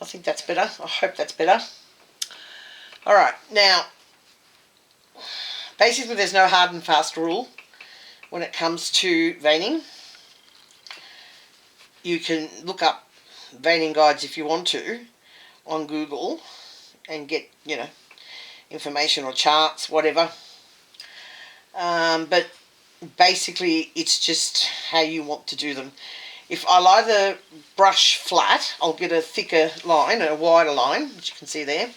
I think that's better. I hope that's better. Alright, now, basically there's no hard and fast rule when it comes to veining. You can look up veining guides if you want to on Google and get, you know, information or charts, whatever. But basically it's just how you want to do them. If I lie the brush flat, I'll get a thicker line, a wider line, which you can see there,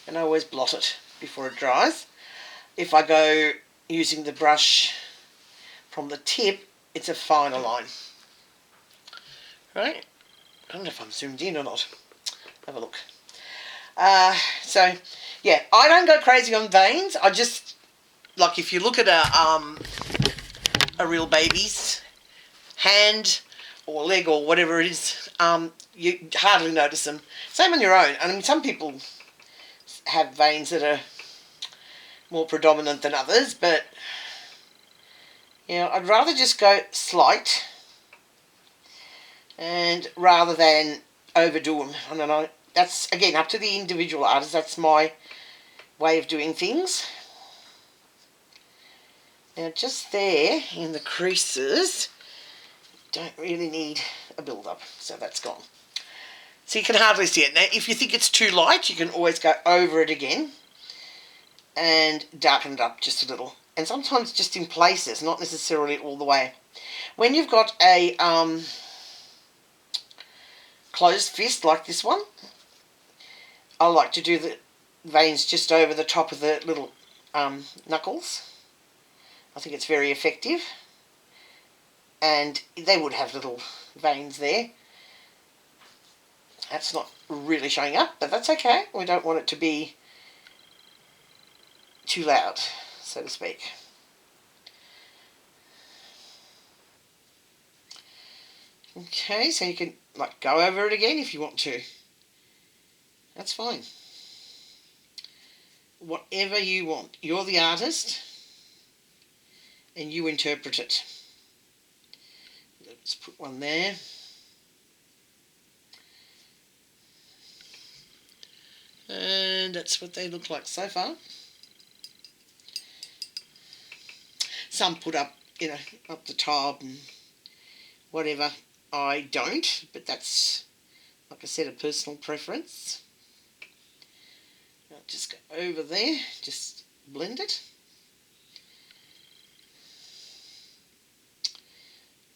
and I always blot it before it dries. If I go using the brush from the tip, it's a finer line. Right? I don't know if I'm zoomed in or not. Have a look. So, yeah, I don't go crazy on veins. I just, like, if you look at a real baby's hand or leg or whatever it is, you hardly notice them. Same on your own. I mean, some people have veins that are more predominant than others, but, you know, I'd rather just go slight and rather than overdo them. I don't know. That's, again, up to the individual artist. That's my way of doing things. Now, just there in the creases, don't really need a build-up, so that's gone. So you can hardly see it. Now, if you think it's too light, you can always go over it again and darken it up just a little. And sometimes just in places, not necessarily all the way. When you've got a closed fist like this one, I like to do the veins just over the top of the little knuckles. I think it's very effective. And they would have little veins there. That's not really showing up, but that's okay. We don't want it to be too loud, so to speak. Okay, so you can like go over it again if you want to. That's fine. Whatever you want. You're the artist and you interpret it. Let's put one there. And that's what they look like so far. Some put up, you know, up the top and whatever. I don't, but that's, like I said, a personal preference. I'll just go over there, just blend it.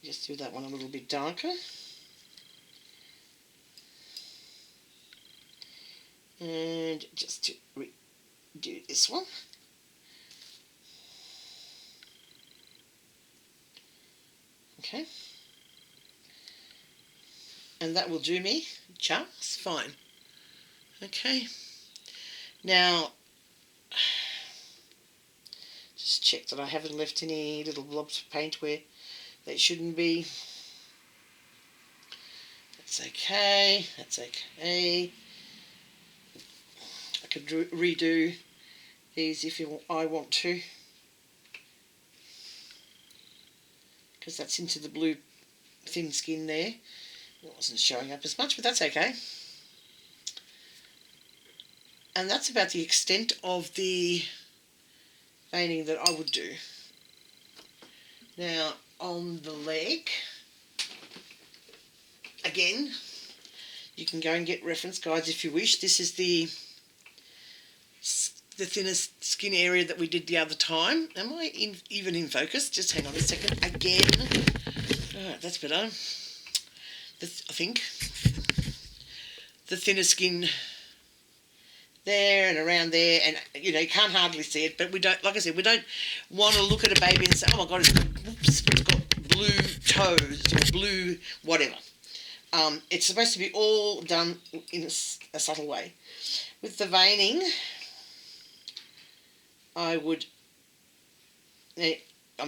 Just do that one a little bit darker. And just to redo this one. Okay. And that will do me just fine. Okay. Now, just check that I haven't left any little blobs of paint where they shouldn't be. That's okay. That's okay. I could redo these if I want to, because that's into the blue thin skin there. It wasn't showing up as much, but that's okay. And that's about the extent of the veining that I would do. Now, on the leg, again, you can go and get reference guides if you wish. This is the thinnest skin area that we did the other time. Am I even in focus? Just hang on a second. Again. Alright, that's better. I think. The thinner skin there and around there, and you know, you can't hardly see it, but we don't, like I said, we don't want to look at a baby and say, oh my god, it's got blue toes or blue whatever. It's supposed to be all done in a subtle way. With the veining, I'm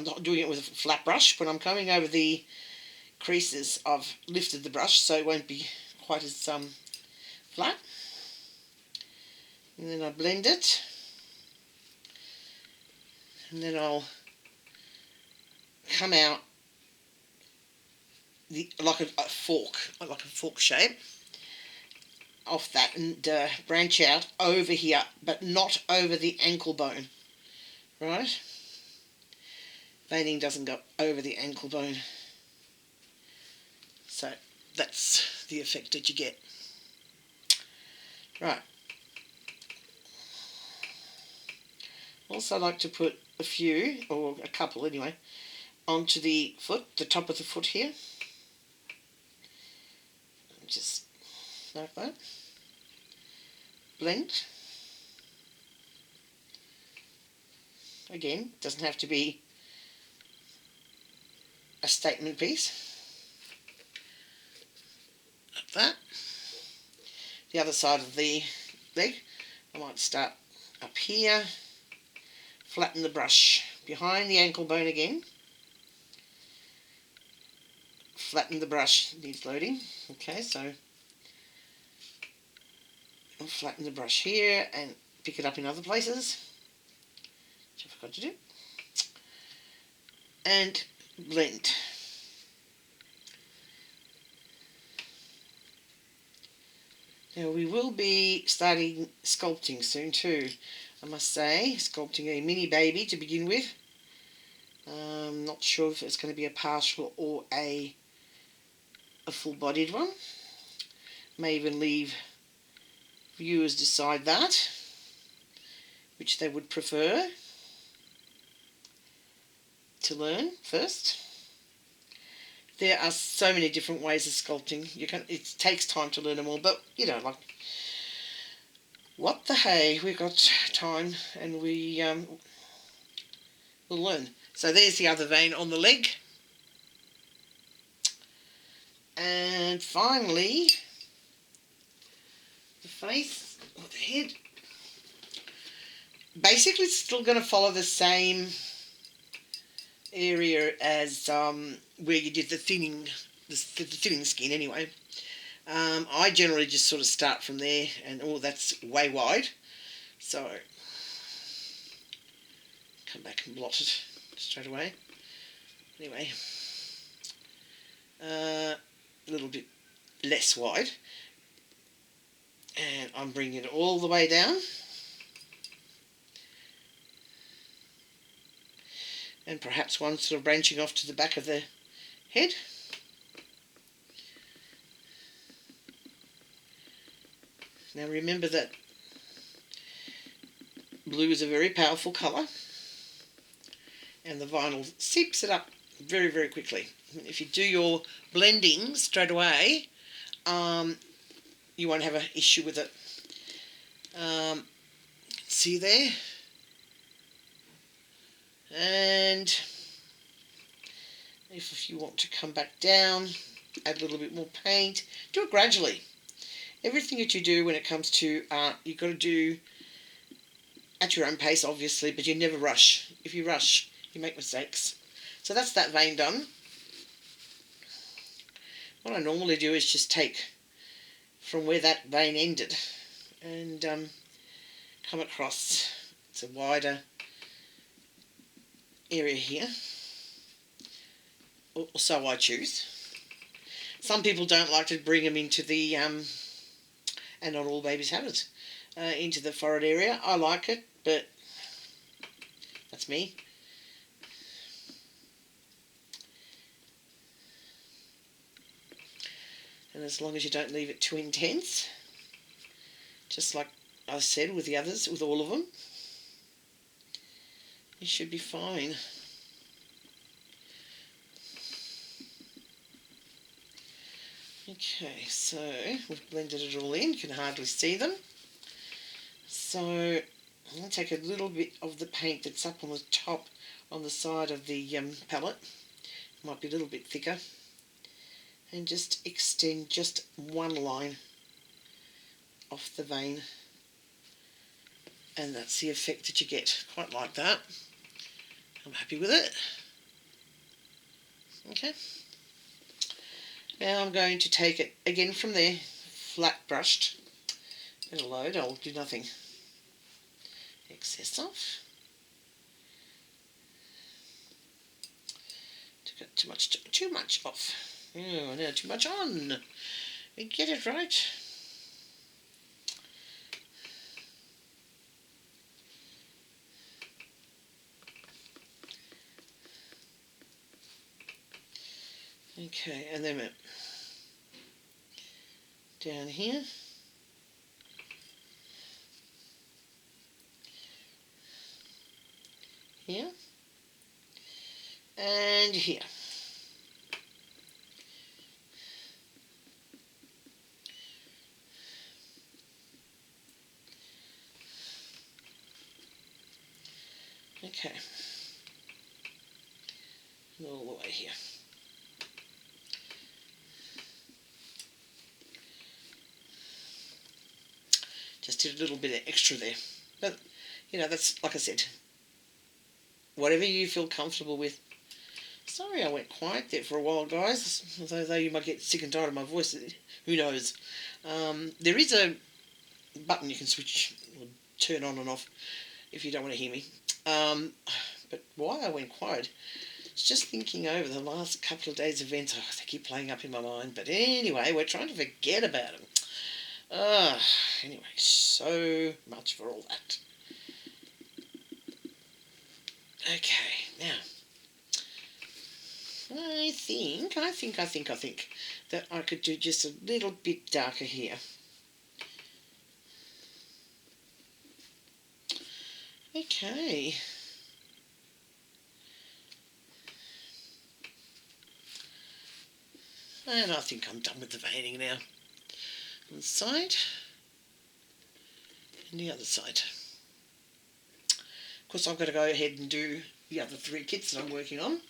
not doing it with a flat brush, but I'm coming over the creases. I've lifted the brush so it won't be quite as flat. And then I blend it. And then I'll come out like a fork shape. off that and branch out over here, but not over the ankle bone, right? Veining doesn't go over the ankle bone. So that's the effect that you get. Right. Also like to put a few, or a couple anyway, onto the foot, the top of the foot here. Just like that. Blend. Again, doesn't have to be a statement piece. Like that. The other side of the leg, I might start up here, flatten the brush behind the ankle bone again. Flatten the brush, needs loading. Okay, so I'll flatten the brush here and pick it up in other places, which I forgot to do. And blend. Now we will be starting sculpting soon too, I must say, sculpting a mini baby to begin with. Not sure if it's going to be a partial or a full-bodied one. May even leave viewers decide that, which they would prefer to learn first. There are so many different ways of sculpting. It takes time to learn them all, but you know, like, what the hey, we've got time and we will learn. So there's the other vein on the leg. And finally, the face or the head. Basically, it's still going to follow the same area as where you did the thinning skin anyway. I generally just sort of start from there, and that's way wide, so come back and blot it straight away. Anyway, a little bit less wide, and I'm bringing it all the way down. And perhaps one sort of branching off to the back of the head. Now remember that blue is a very powerful colour, and the vinyl seeps it up very, very quickly. If you do your blending straight away, you won't have an issue with it. See there? And if you want to come back down, add a little bit more paint. Do it gradually. Everything that you do when it comes to art, you've got to do at your own pace, obviously, but you never rush. If you rush, you make mistakes. So that's that vein done. What I normally do is just take from where that vein ended and come across. It's a wider area here, or so I choose. Some people don't like to bring them into the, and not all babies have it, into the forehead area. I like it, but that's me. And as long as you don't leave it too intense, just like I said with the others, with all of them, you should be fine. Okay, so we've blended it all in. You can hardly see them. So I'm going to take a little bit of the paint that's up on the top, on the side of the palette. It might be a little bit thicker. And just extend just one line off the vein. And that's the effect that you get. Quite like that. I'm happy with it. Okay. Now I'm going to take it again from there, flat brushed. It'll load, I'll do nothing. Excess off. Took too much off. Oh, no, too much on. We get it right. Okay, and then down here. Here. And here. Okay. All the way here. Just did a little bit of extra there. But, you know, that's, like I said, whatever you feel comfortable with. Sorry I went quiet there for a while, guys, although you might get sick and tired of my voice. Who knows? There is a button you can switch or turn on and off if you don't want to hear me. But why I went quiet, it's just thinking over the last couple of days' events. Oh, they keep playing up in my mind. But anyway, we're trying to forget about them. Anyway, so much for all that. Okay, now, I think that I could do just a little bit darker here. Okay. And I think I'm done with the veining now. On the side and the other side. Of course, I've got to go ahead and do the other 3 kits that I'm working on,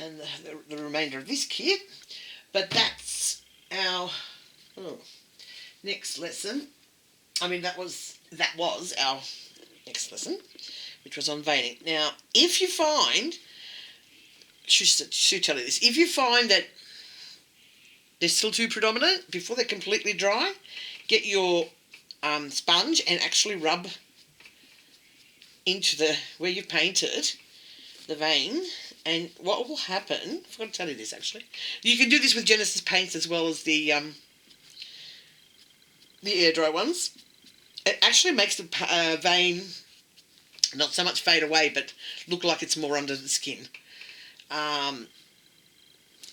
and the remainder of this kit. But that's our next lesson. I mean, that was our next lesson, which was on veining. Now, if you find, should tell you this, if you find that they're still too predominant, before they're completely dry, get your sponge and actually rub into where you've painted the vein. And what will happen, I forgot to tell you this actually, you can do this with Genesis paints as well as the air dry ones. It actually makes the vein not so much fade away, but look like it's more under the skin.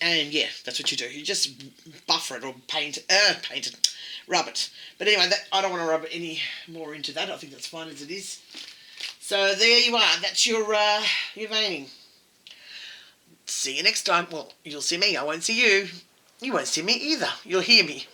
And yeah, that's what you do. You just buffer it or paint it, rub it. But anyway, I don't want to rub any more into that. I think that's fine as it is. So there you are. That's your veining. See you next time. Well, you'll see me. I won't see you. You won't see me either. You'll hear me.